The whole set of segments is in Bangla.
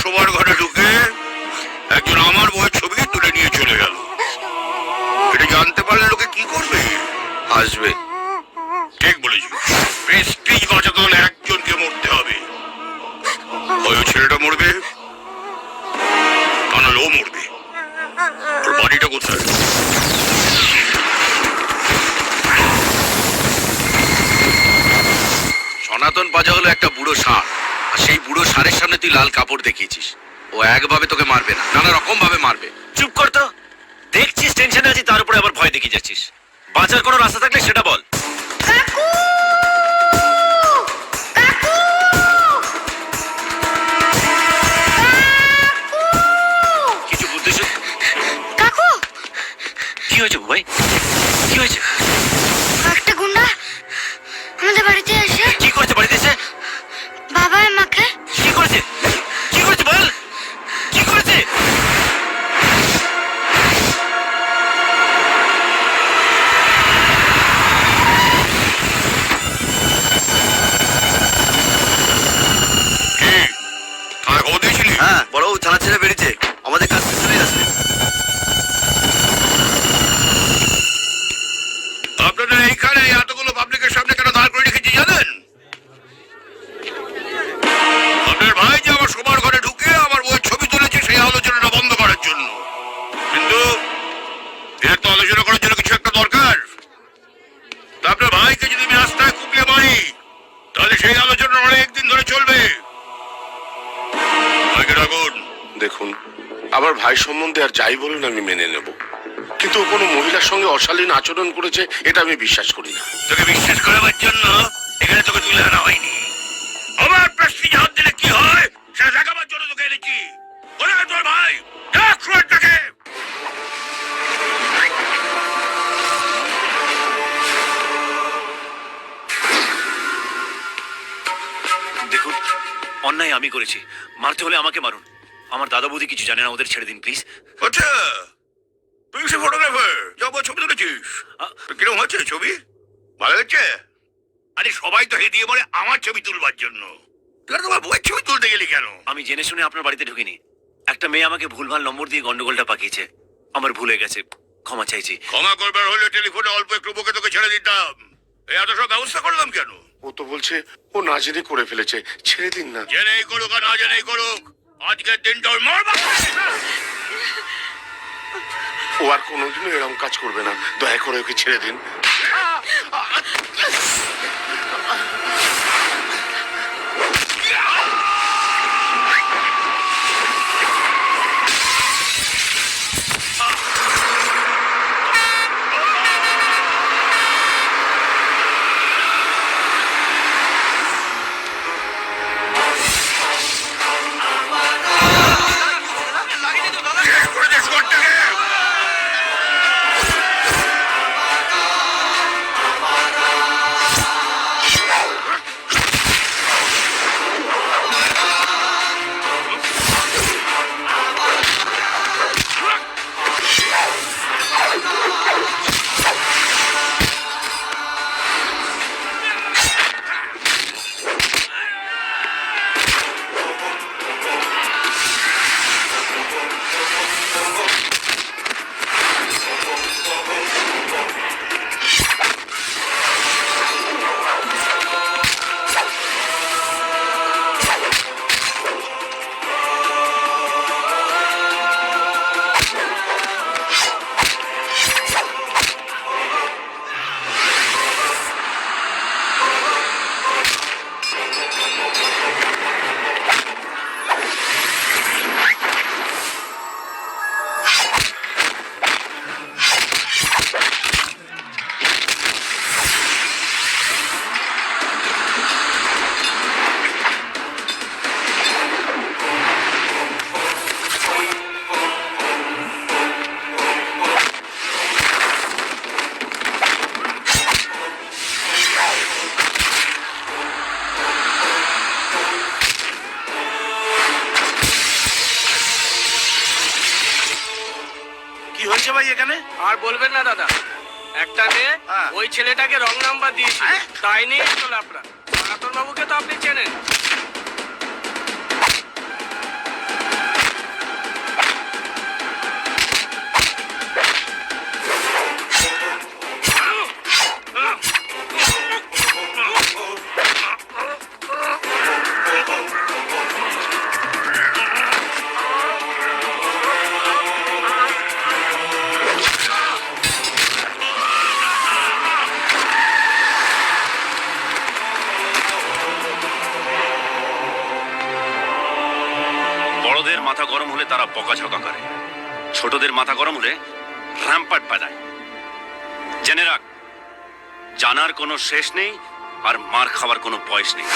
শোবার ঘরে ঢুকে একজন আমার বউয়ের ছবি তুলে নিয়ে চলে গেল। এটা জানতে পারলে লোকে কি করবে? আসবে। ঠিক বলেছি, প্রেস্টিজ বাঁচাতে হলে একজনকে মরতে হবে। হয় ছেলেটা মরবে, তা নাহলে ও মরবে। ওর বাড়িটা কোথায়? সনাতন পাজা হলো একটা বুড়ো ষাঁড়, আর সেই বুড়ো ষাঁড়ের সামনে তুই লাল কাপড় দেখিয়েছিস। ও একভাবে তোকে মারবে না, নানা রকম ভাবে মারবে। চুপ কর তো। দেখছিস টেনশনে আছি, তার উপরে আবার ভয় দেখিয়ে যাচ্ছিস। বাঁচার কোনো রাস্তা থাকলে সেটা বল। কিছু বুঝতেছ? কাকু, কি হয়েছে ভাই? কি হয়েছে? একটা গুন্ডা আমাদের বাড়িতে এসে কি করেছে? বাড়িতে এসে বাবা আর মাকে কি করেছে? কি করেছে বল, কি করেছে? হ্যাঁ, বড়বাবু থানা ছেড়ে বেরিয়েছে, আমাদের কাছে চলে আসবে। আপনাদের এইখানে এতগুলো পাবলিকের সামনে কেন দাঁড় করে রেখেছি জানেন? আপনার ভাই যে আমার শোবার ঘরে ঢুকে আমার বউয়ের ছবি তুলেছে সেই আলোচনাটা বন্ধ করার জন্য। কিন্তু এর তো আলোচনা করার জন্য কিছু একটা দরকার। তা আপনার ভাইকে যদি আমি রাস্তায় কুপিয়ে মারি তাহলে সেই আলোচনা অনেকদিন ধরে চলবে। ভাইকে ডাকুন। দেখুন, আমার ভাই সম্বন্ধে আর যাই বলুন আমি মেনে নেব, কিন্তু কোনো মহিলার সঙ্গে অশালীন আচরণ করেছে এটা আমি বিশ্বাস করি না। তোকে বিশ্বাস করাবার জন্য এখানে তোকে তুলে আনা হয়নি। আমার প্রেস্টিজে হাত দিলে কি হয় সেটা দেখাবার জন্য তোকে এনেছি। বলে তোর ভাই ডাক শোয়ারটাকে। দেখুন, অন্যায় আমি করেছি, মারতে হলে আমাকে মারুন। আমার দাদা বৌদি কিছু জানে না, ওদের ছেড়ে দিন প্লিজ। আচ্ছা, তুই সে ফটোগ্রাফার, যাবো ছবি তুলেছিস। কিরকম হচ্ছে ছবি? ভালো হচ্ছে? আরে সবাই তো হেদিয়ে বলে আমার ছবি তুলবার জন্য, তুই তোমার বউয়ের ছবি তুলতে গেলি কেন? আমি জেনে শুনে আপনার বাড়িতে ঢুকিনি। একটা মেয়ে আমাকে ভুলভাল নম্বর দিয়ে গন্ডগোলটা পাকিয়েছে। আমার ভুলে গেছে, ক্ষমা চাইছি। ক্ষমা করবার হলে টেলিফোনে অল্প একটু বকে তোকে ছেড়ে দিতাম। এই এত সব ব্যবস্থা করলাম কেন? ও তো বলছে ও না জেনে করে ফেলেছে, ছেড়ে দিন না। জেনেই করুক আর না জেনেই করুক, আজকের দিনটা ওর মরবা। ও আর কোনোদিনও এরকম কাজ করবে না, দয়া করে ওকে ছেড়ে দিন। শেষ করে দে শোয়ারটাকে। হয়েছে ভাই এখানে? আর বলবেন না দাদা, একটা মেয়ে ওই ছেলেটাকে রং নাম্বার দিয়েছে, তাই নিয়ে চলে আপনার সনাতন বাবুকে তো আপনি চেনেন। মাথা গরম হলে তারা বকাঝকা করে, ছোটদের মাথা গরম হলে র্যাম্পার্ট পাঠায়। জেনে রাখ, জানার কোনো শেষ নেই আর মার খাওয়ার কোনো বয়স নেই।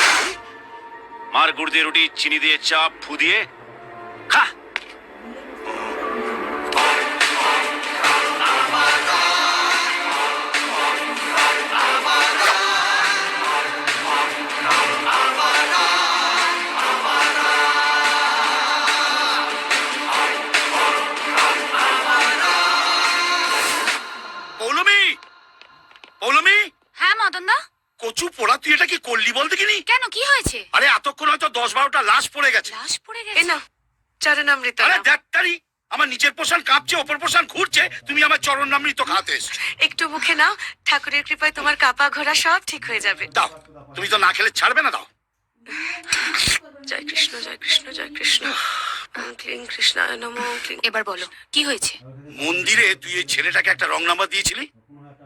মার গুড় দিয়ে রুটি, চিনি দিয়ে চা, ফু দিয়ে খা। পৌলমী, পৌলমী, হ্যাঁ মদন দা, কচু পোড়া, তুই এটা কি করলি বল দেখিনি? কেন কি হয়েছে? আরে এতক্ষণ হয়তো 10-12টা লাশ পড়ে গেছে। লাশ পড়ে এ গেছে? না চরণামৃত আরে নাও। ডাক্তারি, আমার নিচের পোষণ কাঁপছে, অপর পোষণ ঘুরছে, তুমি আমার চরণামৃত খাতে এসছো। একটু মুখে নাও, ঠাকুরের কৃপায় তোমার কাপা ঘোরা সব ঠিক হয়ে যাবে। দাও, তুমি তো না খেলে ছাড়বে না, দাও। জয় কৃষ্ণ জয় কৃষ্ণ জয় কৃষ্ণ। ওম ক্লিং কৃষ্ণায় নমঃ। ওম ক্লিং। এবার বলো কি হয়েছে? মন্দিরে তুই এই ছেলেটাকে একটা রং নাম্বার দিয়েছিলি,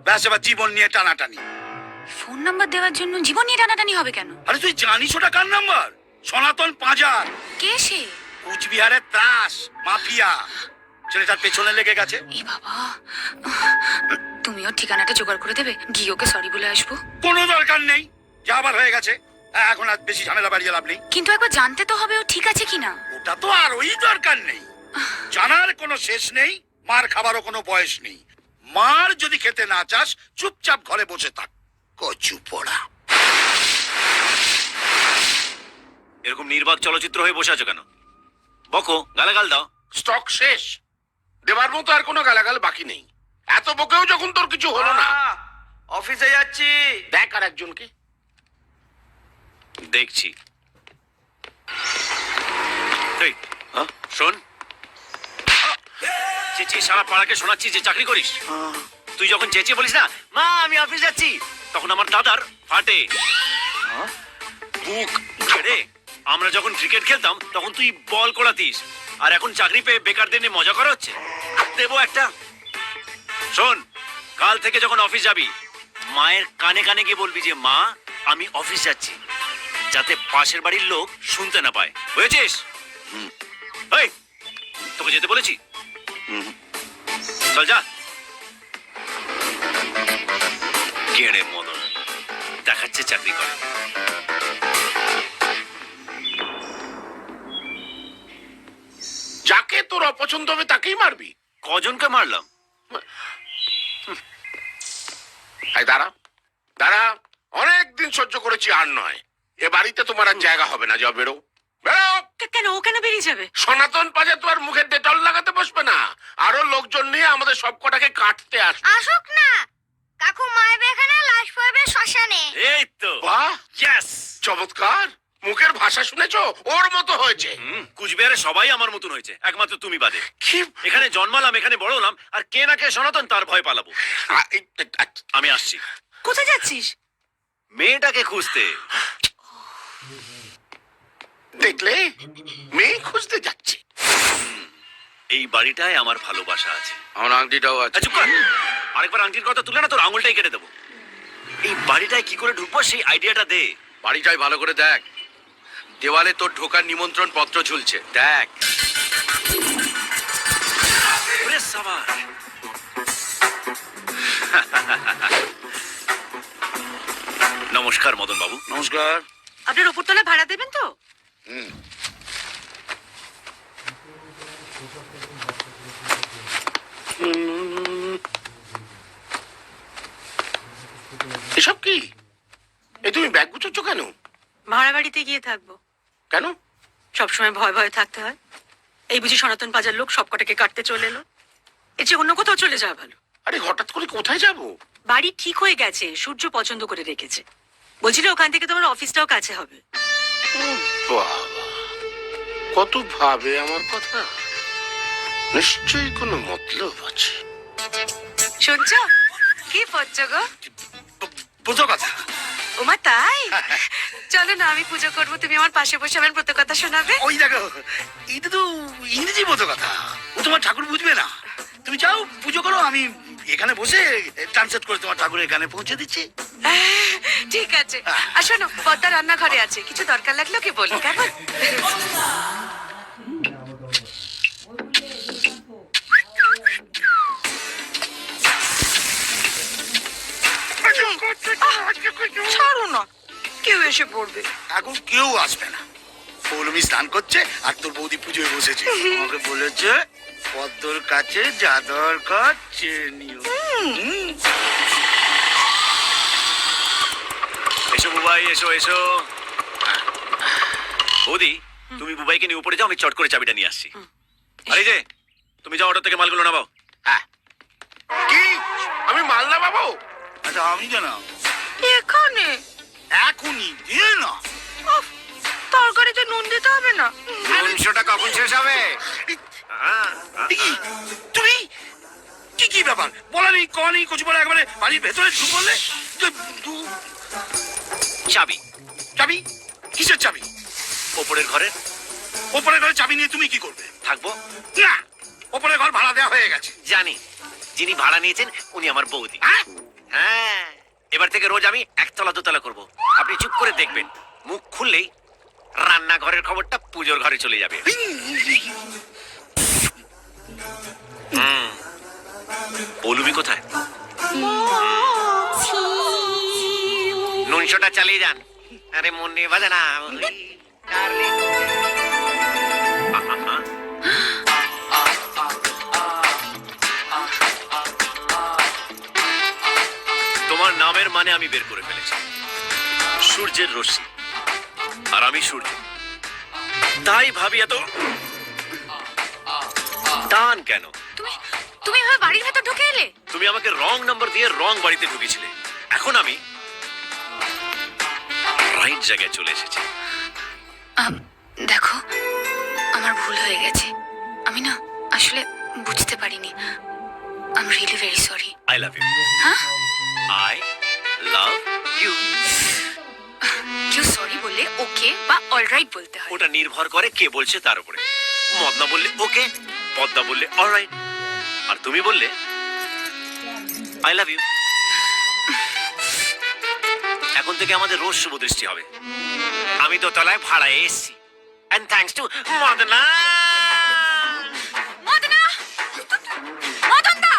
ব্যাস এবার জীবন নিয়ে টানাটানি। ফোন নাম্বার দেওয়ার জন্য জীবন নিয়ে টানাটানি হবে কেন? আরে তুই জানিস ওটা কার নাম্বার? সনাতন পাঁজার, কে সে? কুচবিহারের ত্রাস মাফিয়া। ছেলেটার পেছনে লেগে গেছে। এই বাবা, তুমি ওর ঠিকানাটা জোগাড় করে দেবে, গিয়ে ওকে সরি বলে আসবো। কোনো দরকার নেই, যা আবার হয়ে গেছে, এখন আর বেশি ঝামেলা বাড়িয়ে লাভ নেই। কিন্তু একবার জানতে তো হবে ও ঠিক আছে কিনা। ওটা তো আর ওই দরকার নেই, জানার কোনো শেষ নেই, মার খাবারও কোনো বয়স নেই। মার যদি খেতে না চাস, চুপচাপ ঘরে বসে থাক। কচু পোড়া। এরকম নির্বাক চলচ্চিত্র হয়ে বসে আছো কেন? বকো, গালাগাল দাও। স্টক শেষ, দেবার মতো আর কোনো গালাগাল বাকি নেই। এত বকেও যখন তোর কিছু হলো না, অফিসে যাচ্ছি। দেখ আর একজনকে। দেখছি। এই, শোন, চেঁচিয়ে সারা পাড়াকে শোনাচ্ছি যে চাকরি করিস। তুই যখন চেঁচিয়ে বলিস না মা আমি অফিস যাচ্ছি, তখন আমার দাদার ফাটে বুক ছেড়ে। আমরা যখন ক্রিকেট খেলতাম তখন তুই বল কোড়াতিস, আর এখন চাকরি পেয়ে বেকারদের নিয়ে মজা করা হচ্ছে। দেবো একটা। শোন, কাল থেকে যখন অফিস যাবি, মায়ের কানে কানে গিয়ে বলবি যে মা আমি অফিস যাচ্ছি, যাতে পাশের বাড়ির লোক শুনতে না পায়, বুঝেছিস? এই, তোকে যেতে বলেছি, চল যা। কেড়ে মদন দেখাচ্ছে চাকরি করে। যাকে তোর অপছন্দ হবে তাকেই মারবি? কজনকে মারলাম? এই দাঁড়া, দাঁড়া, অনেকদিন সহ্য করেছি, আর নয়। এ বাড়িতে তোমার আর জায়গা হবে না, যাও, বেরো, বেরো। কেন ও কেন বেরিয়ে যাবে? সনাতন পাজা তো আর মুখে ডেটল লাগাতে বসবে না, আরো লোকজন নিয়ে আমাদের সব কটাকে কাটতে আসবে। আসুক না, কাকু মারবে এখানে, লাশ পড়বে শ্মশানে। এই তো, বাহ, ইয়েস, চমৎকার। মুখের ভাষা শুনেছো? ওর মতো হয়েছে। কুচবিহারে সবাই আমার মতন হয়েছে, একমাত্র তুমি বাদে। কি? এখানে জন্মালাম, এখানে বড় হলাম, আর কে না কে সনাতন তার ভয় পালাবো। আমি আসছি। কোথায় যাচ্ছিস? মেয়েটাকে খুঁজতে। দেখলে, মেয়ে খুঁজতে যাচ্ছে। এই বাড়িটায় আমার ভালোবাসা আছে। আমার আংটিটাও আছে। চুপ কর, আরেকবার আংটির কথা তুলে না তোর আঙুলটাই কেটে দেবো। এই বাড়িটায় কি করে ঢুকবো সেই আইডিয়াটা দে। বাড়িটাই ভালো করে দেখ, দেওয়ালে তোর ঢোকার নিমন্ত্রণ পত্র ঝুলছে, দেখ। ওরে সাবাস। নমস্কার মদন বাবু। নমস্কার। আপনার উপরতলা ভাড়া দেবেন তো? এসব কি? এই তুমি ব্যাগ গুছোচ্ছ কেন? ভাড়া বাড়িতে গিয়ে থাকবো। কেন? সবসময় ভয় ভয়ে থাকতে হয়। এই বুঝি সনাতন বাজার লোক সব কটাকে কাটতে চলে এলো। এর চেয়ে অন্য কোথাও চলে যাওয়া ভালো। আরে হঠাৎ করে কোথায় যাব? বাড়ি ঠিক হয়ে গেছে, সূর্য পছন্দ করে রেখেছে। বলছিল ওখান থেকে তোমার অফিসটাও কাছে হবে। বাবা, কত ভাবে আমার কথা। নিশ্চয়ই কোনো মতলব আছে। শুনছো? কি পড়ছো গো? বুঝো কথা। ওমা তাই? চলো না, আমি পুজো করবো, তুমি আমার পাশে বসে আমার ব্রত কথা শোনাবে। ওই দেখো, এটা তো ইংরেজি বোঝো কথা, ও তোমার ঠাকুর বুঝবে না। তুমি যাও, পুজো করো, আমি এখানে বসে ট্রান্সলেট করে তোমার ঠাকুর এখানে পৌঁছে দিচ্ছি। ঠিক আছে। আর শোনো, পদ্মা রান্নাঘরে আছে, কিছু দরকার লাগলো কি বলি, কেমন? কেউ এসে পড়বে। এখন কেউ আসবে না। পৌলমি স্নান করছে আর তোর বৌদি পুজোয় বসেছে। আমাকে বলেছে পদ্মর কাছে যা দরকার চেয়ে নিও। এসো বুবাই, এসো এসো। বৌদি, তুমি বুবাইকে নিয়ে উপরে যাও, আমি চট করে চাবিটা নিয়ে আসছি। আরে যে তুমি যাও, অটো থেকে মালগুলো নামাও। কি আমি মাল না পাবো? আচ্ছা আমি কেন? এখানে এখনই দিয়ে না। উফ, তরকারিতে নুন দিতে হবে না? 300টা কখন শেষ হবে? তুমি কি কি ব্যাপার? বলা নেই ক নেই, কচু বলে একবারে বাড়ির ভেতরে ঢুকলে। চাবি। চাবি? কিসের চাবি? ওপরের ঘরে ওপরের ঘরে চাবি নিয়ে তুমি কি করবে? থাকবো। না, ওপরের ঘর ভাড়া দেওয়া হয়ে গেছে। জানি, যিনি ভাড়া নিয়েছেন উনি আমার বৌদি। হ্যাঁ? হ্যাঁ, এবার থেকে রোজ আমি একতলা দোতলা করব। আপনি চুপ করে দেখবেন, মুখ খুললেই রান্নাঘরের খবরটা পুজোর ঘরে চলে যাবে। পৌলুমি কোথায়? নুনশোটা চালিয়ে যান। আরে মন নিয়ে বাজে না। তোমার নামের মানে আমি বের করে ফেলেছি, সূর্যের রশ্মি, আর আমি সূর্য। তাই ভাবি এত টান কেন? তুমি তুমি এভাবে বাড়ির ভেতর ঢুকে এলে? তুমি আমাকে রং নাম্বার দিয়ে রং বাড়িতে ঢুকেছিলে, এখন আমি রাইট জায়গায় চলে এসেছি। দেখো, আমার ভুল হয়ে গেছে। আমি না আসলে বুঝতে পারিনি। I am really very sorry. I love you. হ্যাঁ, আই লাভ ইউ। কেউ সরি বললে ওকে বা অলরাইট বলতে হয়। ওটা নির্ভর করে কে বলছে তার উপরে। মদনা বললে ওকে, পদ্মা বললে অলরাইট, আর তুমি বললে আই লাভ ইউ। এখন থেকে আমাদের রোজ শুভ দৃষ্টি হবে। আমি তো তলায় ভাড়ায় এসেছি, and thanks to Madna. Madna, মদনদা,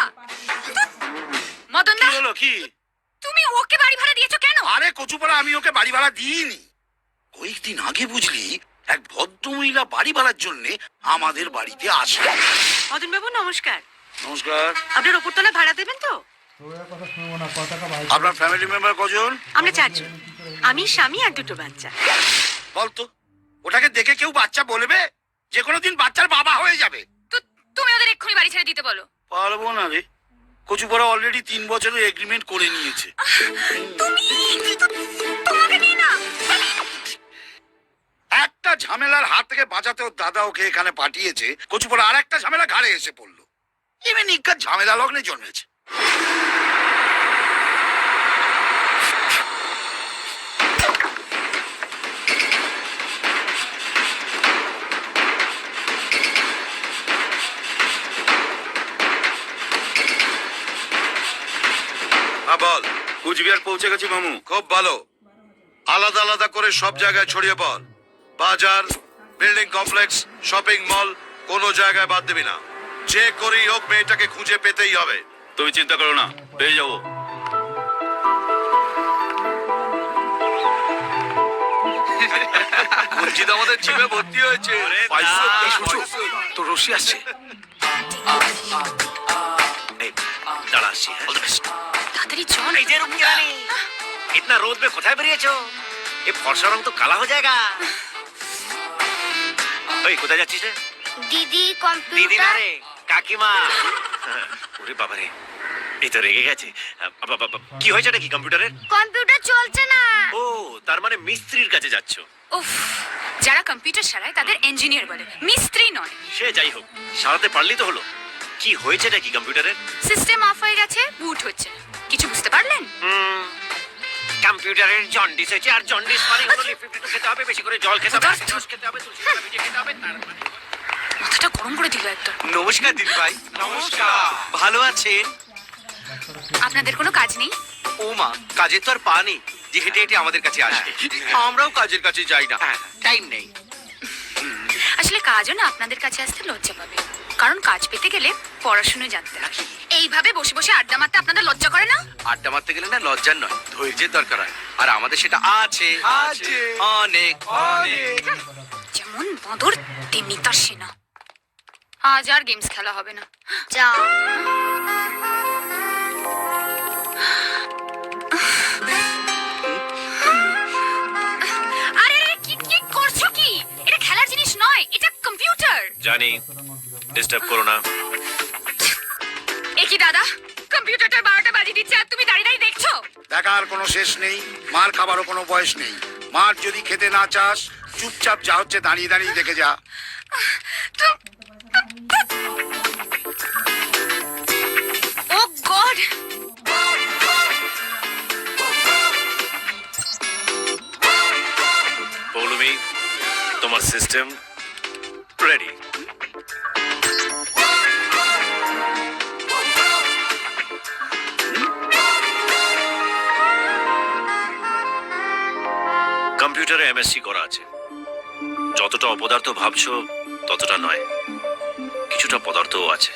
মদনদা, কি হলো কি? তুমি ওকে বাড়ি ভাড়া দিয়েছো কেন? আরে কচুপাড়া, আমি ওকে বাড়ি ভাড়া দিইনি। কয়েকদিন আগে বুঝলি এক ভদ্রমহিলা বাড়ি ভাড়ার জন্য আমাদের বাড়িতে আসে। মদন বাবু নমস্কার। নমস্কার। আপনার ওপরতলা ভাড়া দেবেন তো? আপনার ফ্যামিলি মেম্বার কজন? আমরা 4 জন, আমি, স্বামী আর 2টো বাচ্চা। বলতো, ওটাকে দেখে কেউ বাচ্চা বলবে? যে কোনো দিন বাচ্চার বাবা হয়ে যাবে। তো তুমি ওদের এক্ষুনি বাড়ি ছেড়ে দিতে বলো। পারবো না রে, কচুপাড়া অলরেডি 3 বছরের এগ্রিমেন্ট করে নিয়েছে। তোমাকে নিয়ে না। একটা ঝামেলার হাত থেকে বাঁচাতে ওর দাদা ওকে এখানে পাঠিয়েছে, কচুপাড়া আর একটা ঝামেলা ঘাড়ে এসে পড়লো। এমনি নিকার ঝামেলা লগ্নে জন্মেছে। বল, কুচবিহার পৌঁছে গেছি মামু। খুব ভালো, আলাদা আলাদা করে সব জায়গায় ছড়িয়ে পড়। বাজার, বিল্ডিং কমপ্লেক্স, শপিং মল, কোনো জায়গায় বাদ দিবি না। যে করেই হোক মেয়েটাকে খুঁজে পেতেই হবে। তুমি চিন্তা করো না, পেয়ে যাবো। কুঞ্চিত আমাদের জিমে ভর্তি হয়েছে। তো রশি আসছে। দাঁড়া আসছি। All the best. তাড়াতাড়ি চল। এই যে রুকি রানী, इतना रोद में কোথায় বেরিয়েছো? এই ফর্সা রং তো কালা হয়ে যায়গা। ওই কোথায় যাচ্ছিস রে? দিদি দিদি না কম্পিউটার রে, কাকিমা। ওরে বাবা রে, এই তো রেগে গেছে। কি হয়েছে নাকি কম্পিউটারের? কম্পিউটার চলছে না। ও, তার মানে মিস্ত্রির কাছে যাচ্ছো। উফ, যারা কম্পিউটার সারায় তাদের ইঞ্জিনিয়ার বলে, মিস্ত্রি নয়। সে যাই হোক, সারাতে পারলেই তো হলো। কি হয়েছে নাকি কম্পিউটারের? সিস্টেম অফ হয়ে গেছে, বুট হচ্ছে না। কিছু বুঝতে পারলেন? কম্পিউটারের জন্ডিস হয়েছে, আর জন্ডিস মানে হলো লিপিড খেতে হবে, বেশি করে জল খেতে হবে, রস খেতে হবে, তুলসী পাতা ভিজিয়ে খেতে হবে, তার মানে। মাথাটা গরম করে দিল একদম। নমস্কার দিদি ভাই। নমস্কার। ভালো আছেন? আপনাদের কোনো কাজ নেই? ও মা, কাজের তো আর পা নেই যে হেঁটে হেঁটে আমাদের কাছে আসবে। আমরাও কাজের কাছে যাই না, টাইম নেই। আসলে কাজও না আপনাদের কাছে আসতে লজ্জা পাবে, কারণ কাজ পেতে গেলে পড়াশোনা জানতে হয়। এইভাবে বসে বসে আড্ডা মারতে আপনাদের লজ্জা করে না? আড্ডা মারতে গেলে না লজ্জার নয়, ধৈর্যের দরকার হয়। আর আমাদের সেটা আছে অনেক অনেক। যেমন বাঁদর তেমনি তার সেনা। আজ আর গেমস খেলা হবে না। যা আরে কি কি করছো কি? এটা খেলার জিনিস নয়, এটা কম্পিউটার। জানি, ডিস্টার্ব করো না। এ কি দাদা, কম্পিউটারটা 12টা বাজিয়ে দিচ্ছে আর তুমি দাঁড়িয়ে দাঁড়িয়ে দেখছো? দেখার কোনো শেষ নেই, মার খাবারও কোনো বয়স নেই। মার যদি খেতে না চাস চুপচাপ যা হচ্ছে দাঁড়িয়ে দাঁড়িয়ে দেখে যা। ও গড! পৌলমি, তোমার সিস্টেম রেডি। কম্পিউটারে এমএসসি করা আছে। যতটা অপদার্থ ভাবছো ততটা নয়, কিছুটা পদার্থও আছে।